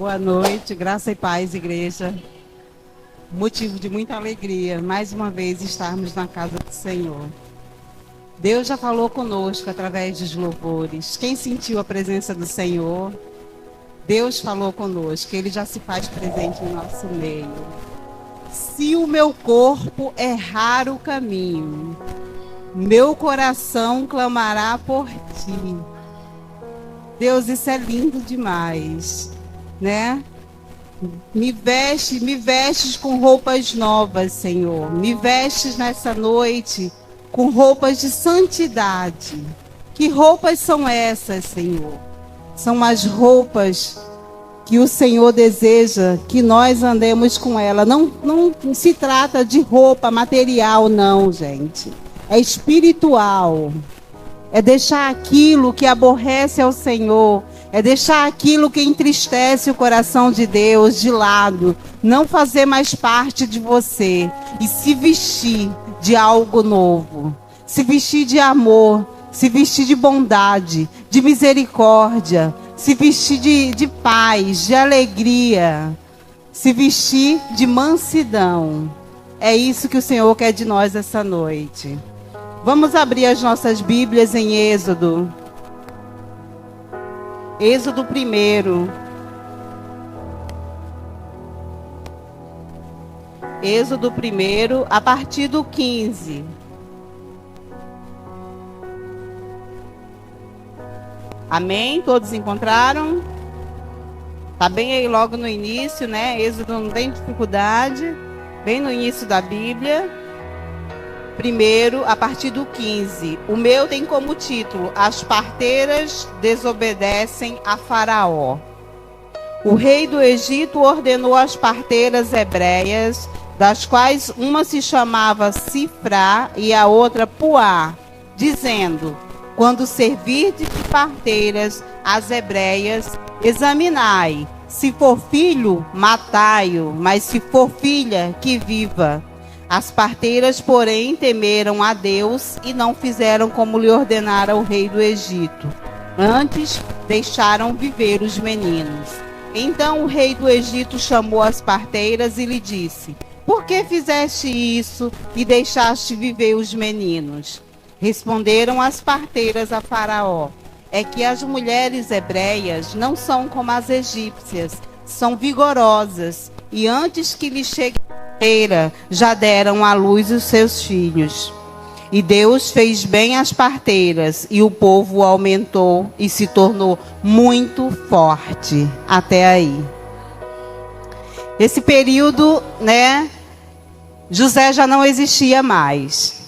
Boa noite, graça e paz, igreja. Motivo de muita alegria, mais uma vez, estarmos na casa do Senhor. Deus já falou conosco através dos louvores. Quem sentiu a presença do Senhor, Deus falou conosco, Ele já se faz presente no nosso meio. Se o meu corpo errar o caminho, meu coração clamará por ti. Deus, isso é lindo demais, né? Me vestes com roupas novas, Senhor. Me vestes nessa noite com roupas de santidade. Que roupas são essas, Senhor? São as roupas que o Senhor deseja que nós andemos com ela. Não se trata de roupa material, não, gente. É espiritual. É deixar aquilo que aborrece ao Senhor. É deixar aquilo que entristece o coração de Deus de lado. Não fazer mais parte de você. E se vestir de algo novo. Se vestir de amor. Se vestir de bondade. De misericórdia. Se vestir de paz. De alegria. Se vestir de mansidão. É isso que o Senhor quer de nós essa noite. Vamos abrir as nossas Bíblias em Êxodo. Êxodo 1. Êxodo 1, a partir do 15. Amém? Todos encontraram? Tá bem aí logo no início, né? Êxodo não tem dificuldade. Bem no início da Bíblia. 1, a partir do 15. O meu tem como título: As parteiras desobedecem a Faraó. O rei do Egito ordenou às parteiras hebreias, das quais uma se chamava Sifrá e a outra Puá, dizendo: quando servirdes de parteiras as hebreias, examinai. Se for filho, matai-o, mas se for filha, que viva. As parteiras, porém, temeram a Deus e não fizeram como lhe ordenara o rei do Egito. Antes, deixaram viver os meninos. Então o rei do Egito chamou as parteiras e lhe disse: por que fizeste isso e deixaste viver os meninos? Responderam as parteiras a Faraó: é que as mulheres hebreias não são como as egípcias, são vigorosas, e antes que lhes chegue já deram à luz os seus filhos. E Deus fez bem às parteiras, e o povo aumentou e se tornou muito forte. Até aí. Esse período, né, José já não existia mais.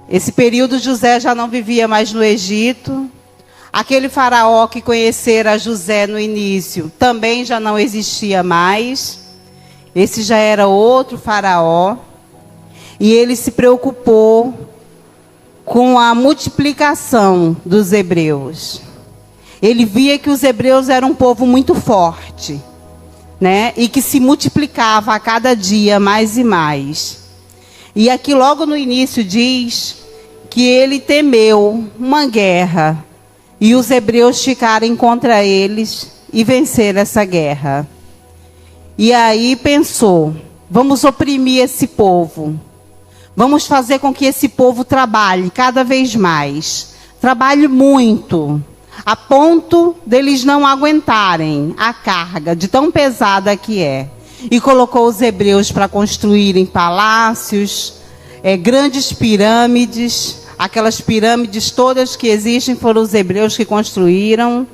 Esse período José já não vivia mais no Egito. Aquele faraó que conhecera José no início também já não existia mais. Esse já era outro faraó. E ele se preocupou com a multiplicação dos hebreus. Ele via que os hebreus eram um povo muito forte, né? E que se multiplicava a cada dia mais e mais. E aqui logo no início diz que ele temeu uma guerra. E os hebreus ficarem contra eles e vencer essa guerra. E aí pensou: vamos oprimir esse povo. Vamos fazer com que esse povo trabalhe cada vez mais. Trabalhe muito, a ponto deles não aguentarem a carga de tão pesada que é. E colocou os hebreus para construírem palácios, grandes pirâmides. Aquelas pirâmides todas que existem foram os hebreus que construíram.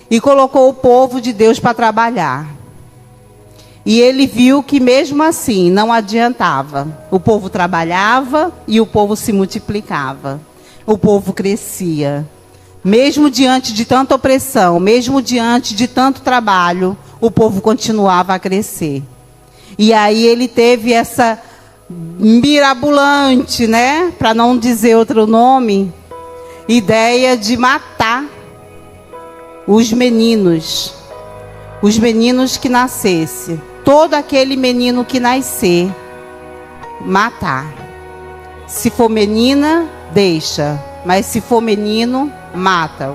E colocou o povo de Deus para trabalhar. E ele viu que mesmo assim não adiantava. O povo trabalhava e o povo se multiplicava. O povo crescia. Mesmo diante de tanta opressão, mesmo diante de tanto trabalho, o povo continuava a crescer. E aí ele teve essa mirabolante, né, para não dizer outro nome, ideia de matar os meninos que nascessem. Todo aquele menino que nascer, matar. Se for menina, deixa. Mas se for menino, mata.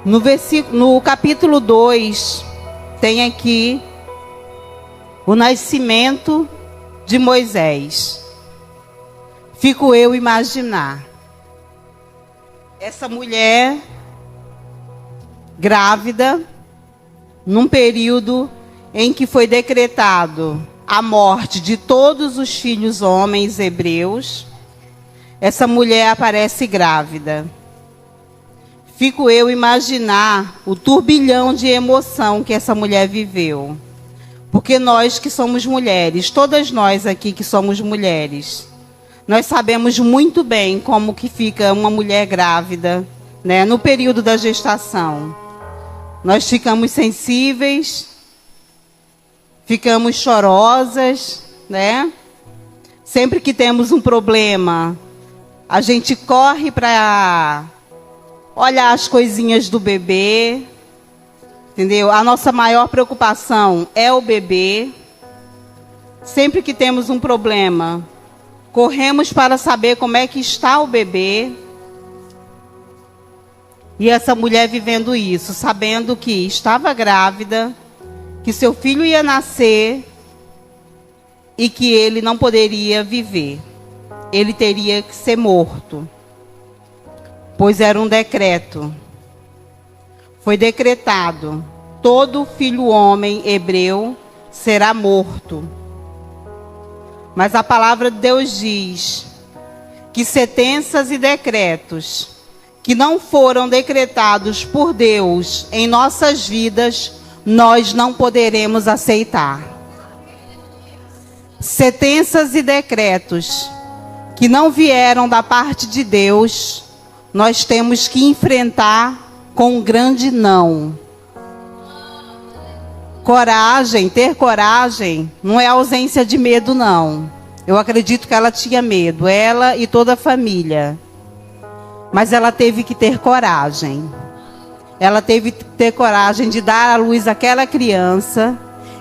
No capítulo 2, tem aqui o nascimento de Moisés. Fico eu imaginar essa mulher grávida, num período em que foi decretado a morte de todos os filhos homens hebreus. Essa mulher aparece grávida. Fico eu imaginar o turbilhão de emoção que essa mulher viveu. Porque nós que somos mulheres, todas nós aqui que somos mulheres, nós sabemos muito bem como que fica uma mulher grávida, né, no período da gestação. Nós ficamos sensíveis, ficamos chorosas, né? Sempre que temos um problema, a gente corre para olhar as coisinhas do bebê, entendeu? A nossa maior preocupação é o bebê. Sempre que temos um problema, corremos para saber como é que está o bebê. E essa mulher vivendo isso, sabendo que estava grávida, que seu filho ia nascer e que ele não poderia viver. Ele teria que ser morto, pois era um decreto. Foi decretado: todo filho homem hebreu será morto. Mas a palavra de Deus diz que sentenças e decretos que não foram decretados por Deus em nossas vidas, nós não poderemos aceitar. Sentenças e decretos que não vieram da parte de Deus, nós temos que enfrentar com um grande não. Coragem, ter coragem, não é ausência de medo, não. Eu acredito que ela tinha medo, ela e toda a família. Mas ela teve que ter coragem. Ela teve que ter coragem de dar à luz aquela criança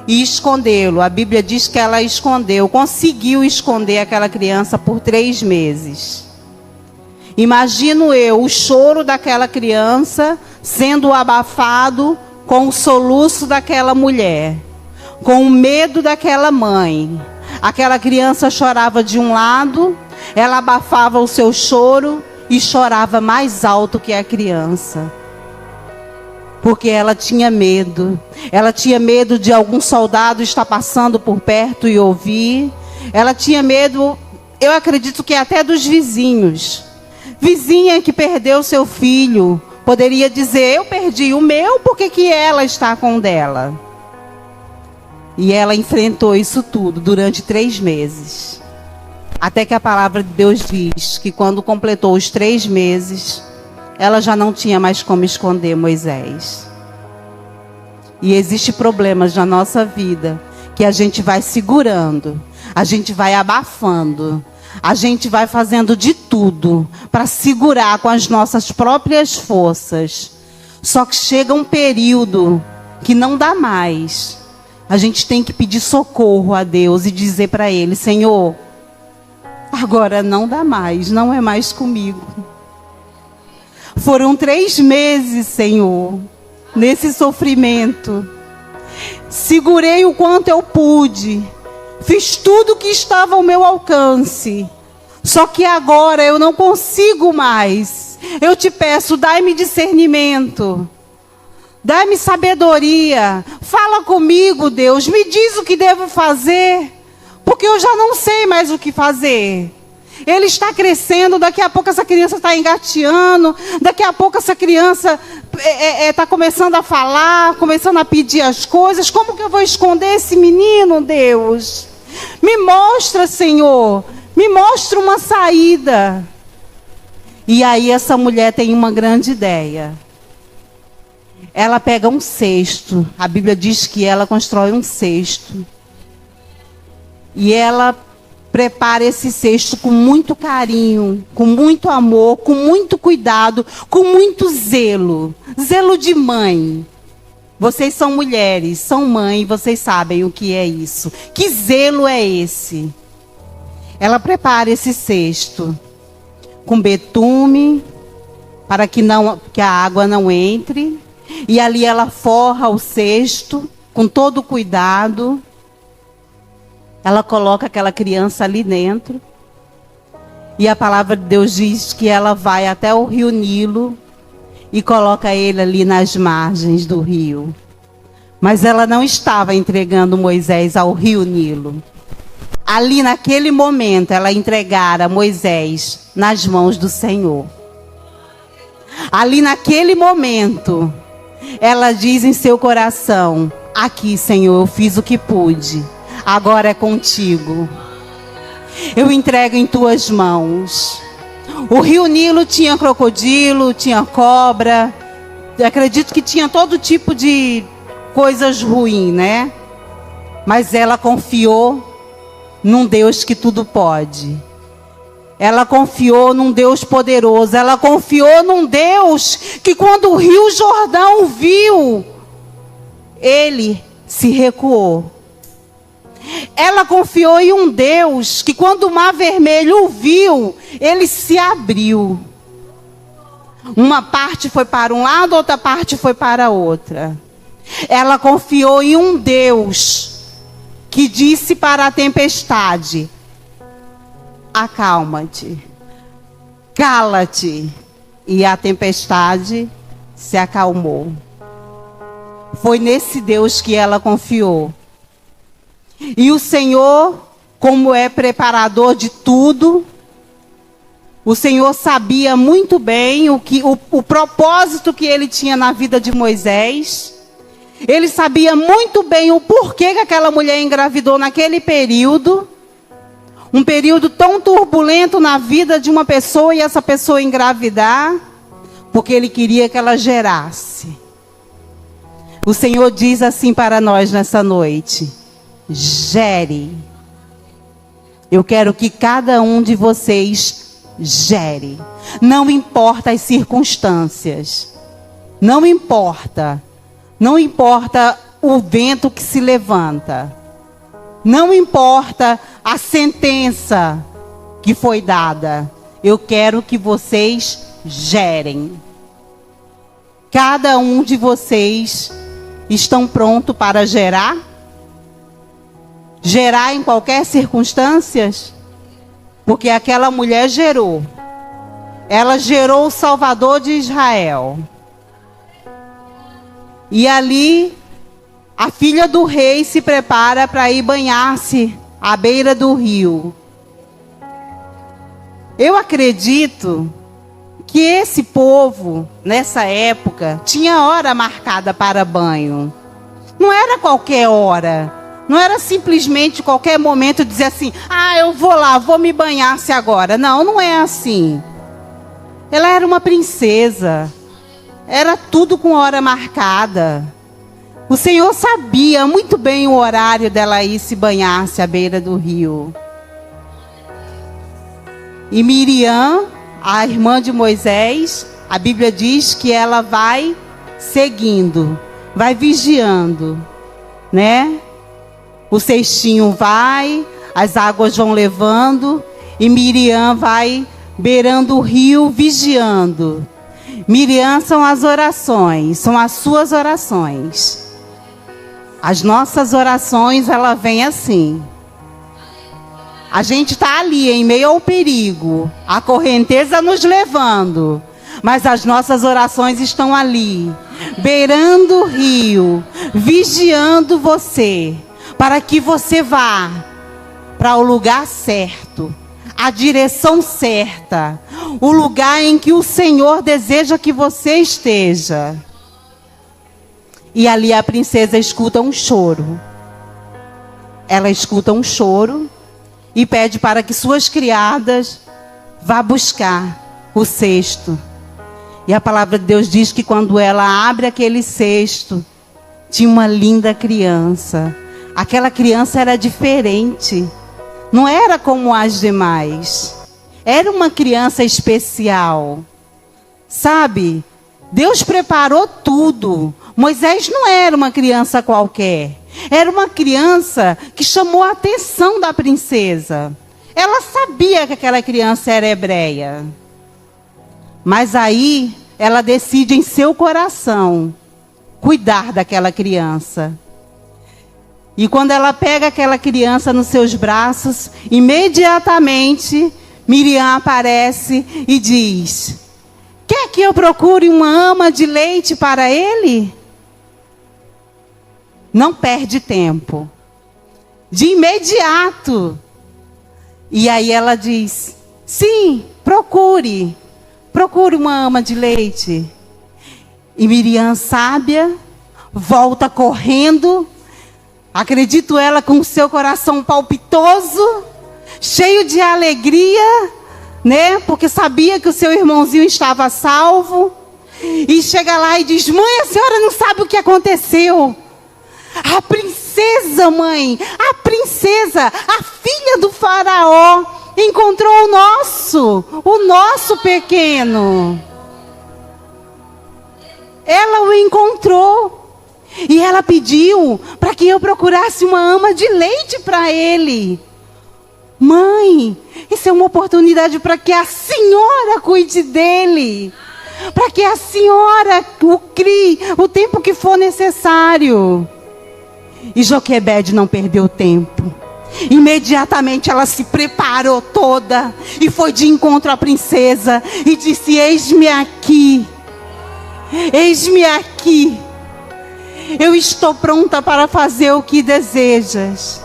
e escondê-lo. A Bíblia diz que ela escondeu, conseguiu esconder aquela criança por 3 meses. Imagino eu o choro daquela criança sendo abafado com o soluço daquela mulher, com o medo daquela mãe. Aquela criança chorava de um lado, ela abafava o seu choro e chorava mais alto que a criança. Porque ela tinha medo. Ela tinha medo de algum soldado estar passando por perto e ouvir. Ela tinha medo, eu acredito que até dos vizinhos. Vizinha que perdeu seu filho poderia dizer: eu perdi o meu, por que ela está com o dela? E ela enfrentou isso tudo durante 3 meses. Até que a palavra de Deus diz que quando completou os 3 meses, ela já não tinha mais como esconder Moisés. E existem problemas na nossa vida que a gente vai segurando, a gente vai abafando, a gente vai fazendo de tudo para segurar com as nossas próprias forças. Só que chega um período que não dá mais. A gente tem que pedir socorro a Deus e dizer para Ele: Senhor, agora não dá mais, não é mais comigo. Foram 3 meses, Senhor, nesse sofrimento. Segurei o quanto eu pude. Fiz tudo que estava ao meu alcance. Só que agora eu não consigo mais. Eu te peço, dai-me discernimento. Dai-me sabedoria. Fala comigo, Deus. Me diz o que devo fazer. Porque eu já não sei mais o que fazer. Ele está crescendo, daqui a pouco essa criança está engateando, daqui a pouco essa criança está começando a falar, começando a pedir as coisas. Como que eu vou esconder esse menino, Deus? Me mostra, Senhor, me mostra uma saída. E aí essa mulher tem uma grande ideia. Ela pega um cesto, a Bíblia diz que ela constrói um cesto. E ela prepara esse cesto com muito carinho, com muito amor, com muito cuidado, com muito zelo. Zelo de mãe. Vocês são mulheres, são mãe, vocês sabem o que é isso. Que zelo é esse? Ela prepara esse cesto com betume, para que a água não entre. E ali ela forra o cesto com todo cuidado, ela coloca aquela criança ali dentro. E a palavra de Deus diz que ela vai até o rio Nilo e coloca ele ali nas margens do rio. Mas ela não estava entregando Moisés ao rio Nilo. Ali naquele momento ela entregara Moisés nas mãos do Senhor. Ali naquele momento ela diz em seu coração: aqui, Senhor, eu fiz o que pude, agora é contigo. Eu entrego em tuas mãos. O rio Nilo tinha crocodilo, tinha cobra. Eu acredito que tinha todo tipo de coisas ruins, né? Mas ela confiou num Deus que tudo pode. Ela confiou num Deus poderoso. Ela confiou num Deus que quando o rio Jordão viu, ele se recuou. Ela confiou em um Deus que quando o mar vermelho o viu, ele se abriu. Uma parte foi para um lado, outra parte foi para outra. Ela confiou em um Deus que disse para a tempestade: acalma-te, cala-te. E a tempestade se acalmou. Foi nesse Deus que ela confiou. E o Senhor, como é preparador de tudo, o Senhor sabia muito bem o propósito que ele tinha na vida de Moisés. Ele sabia muito bem o porquê que aquela mulher engravidou naquele período. Um período tão turbulento na vida de uma pessoa e essa pessoa engravidar. Porque ele queria que ela gerasse. O Senhor diz assim para nós nessa noite: gere. Eu quero que cada um de vocês gere. Não importa as circunstâncias. Não importa. Não importa o vento que se levanta. Não importa a sentença que foi dada. Eu quero que vocês gerem. Cada um de vocês estão prontos para gerar? Gerar em qualquer circunstância? Porque aquela mulher gerou. Ela gerou o Salvador de Israel. E ali, a filha do rei se prepara para ir banhar-se à beira do rio. Eu acredito que esse povo, nessa época, tinha hora marcada para banho. Não era qualquer hora. Não era simplesmente qualquer momento dizer assim: eu vou lá, vou me banhar-se agora. Não, não é assim. Ela era uma princesa. Era tudo com hora marcada. O Senhor sabia muito bem o horário dela ir se banhar-se à beira do rio. E Miriam, a irmã de Moisés, a Bíblia diz que ela vai seguindo, vai vigiando, né? O cestinho vai, as águas vão levando, e Miriam vai beirando o rio, vigiando. Miriam são as orações, são as suas orações. As nossas orações, ela vem assim. A gente está ali em meio ao perigo, a correnteza nos levando, mas as nossas orações estão ali, beirando o rio, vigiando você, para que você vá para o lugar certo, a direção certa, o lugar em que o Senhor deseja que você esteja. E ali a princesa escuta um choro. Ela escuta um choro e pede para que suas criadas vá buscar o cesto. E a palavra de Deus diz que quando ela abre aquele cesto, tinha uma linda criança. Aquela criança era diferente. Não era como as demais. Era uma criança especial. Sabe? Deus preparou tudo. Moisés não era uma criança qualquer. Era uma criança que chamou a atenção da princesa. Ela sabia que aquela criança era hebreia. Mas aí, ela decide em seu coração cuidar daquela criança. E quando ela pega aquela criança nos seus braços, imediatamente Miriam aparece e diz: quer que eu procure uma ama de leite para ele? Não perde tempo. De imediato. E aí ela diz: sim, procure uma ama de leite. E Miriam, sábia, volta correndo, acredito ela com o seu coração palpitoso, cheio de alegria, né? Porque sabia que o seu irmãozinho estava salvo. E chega lá e diz: mãe, a senhora não sabe o que aconteceu. A princesa, mãe, a princesa, a filha do faraó, encontrou o nosso pequeno. Ela o encontrou. E ela pediu para que eu procurasse uma ama de leite para ele. Mãe, isso é uma oportunidade para que a senhora cuide dele. Para que a senhora o crie o tempo que for necessário. E Joquebede não perdeu tempo. Imediatamente ela se preparou toda e foi de encontro à princesa e disse: eis-me aqui. Eis-me aqui. Eu estou pronta para fazer o que desejas.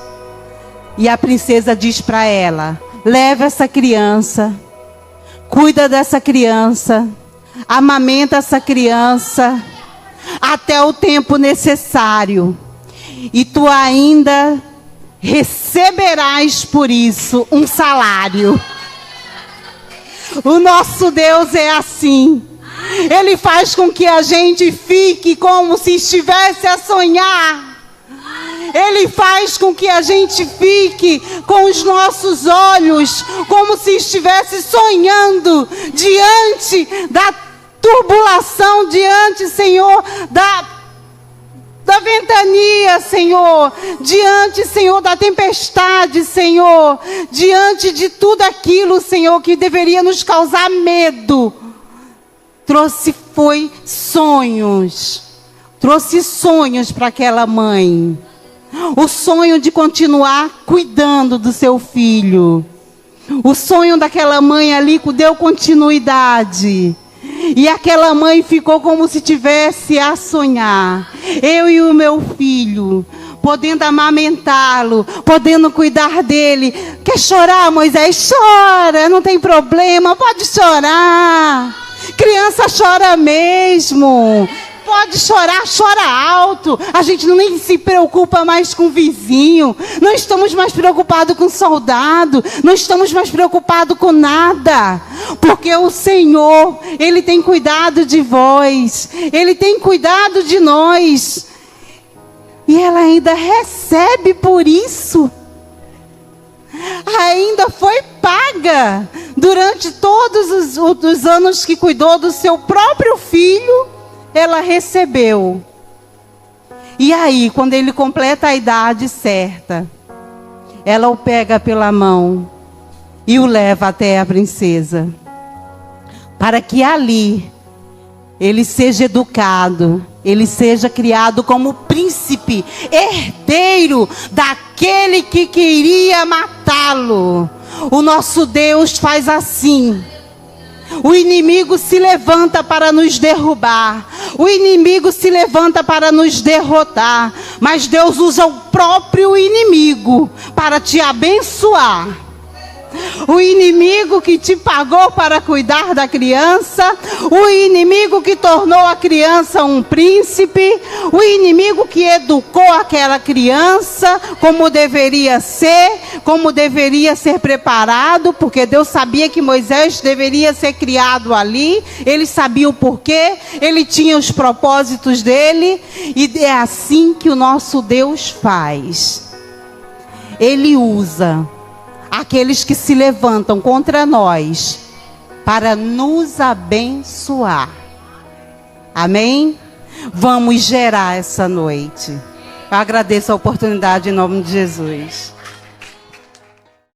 E a princesa diz para ela: leva essa criança, cuida dessa criança, amamenta essa criança até o tempo necessário. E tu ainda receberás por isso um salário. O nosso Deus é assim. Ele faz com que a gente fique como se estivesse a sonhar. Ele faz com que a gente fique com os nossos olhos como se estivesse sonhando diante da turbulação, diante, Senhor, da ventania, Senhor, diante, Senhor, da tempestade, Senhor, diante de tudo aquilo, Senhor, que deveria nos causar medo. Trouxe sonhos para aquela mãe. O sonho de continuar cuidando do seu filho. O sonho daquela mãe ali deu continuidade. E aquela mãe ficou como se tivesse a sonhar. Eu e o meu filho, podendo amamentá-lo, podendo cuidar dele. Quer chorar, Moisés? Chora, não tem problema, pode chorar. Criança chora mesmo. Pode chorar, chora alto. A gente nem se preocupa mais com o vizinho. Não estamos mais preocupados com o soldado. Não estamos mais preocupados com nada. Porque o Senhor, Ele tem cuidado de vós. Ele tem cuidado de nós. E ela ainda recebe por isso. Ainda foi paga. Durante todos os anos que cuidou do seu próprio filho, ela recebeu. E aí, quando ele completa a idade certa, ela o pega pela mão e o leva até a princesa, para que ali ele seja educado, ele seja criado como príncipe, herdeiro daquele que queria matá-lo. O nosso Deus faz assim. O inimigo se levanta para nos derrubar. O inimigo se levanta para nos derrotar. Mas Deus usa o próprio inimigo para te abençoar. O inimigo que te pagou para cuidar da criança, o inimigo que tornou a criança um príncipe, o inimigo que educou aquela criança como deveria ser preparado, porque Deus sabia que Moisés deveria ser criado ali, ele sabia o porquê, ele tinha os propósitos dele, e é assim que o nosso Deus faz. Ele usa aqueles que se levantam contra nós para nos abençoar. Amém? Vamos gerar essa noite. Eu agradeço a oportunidade em nome de Jesus.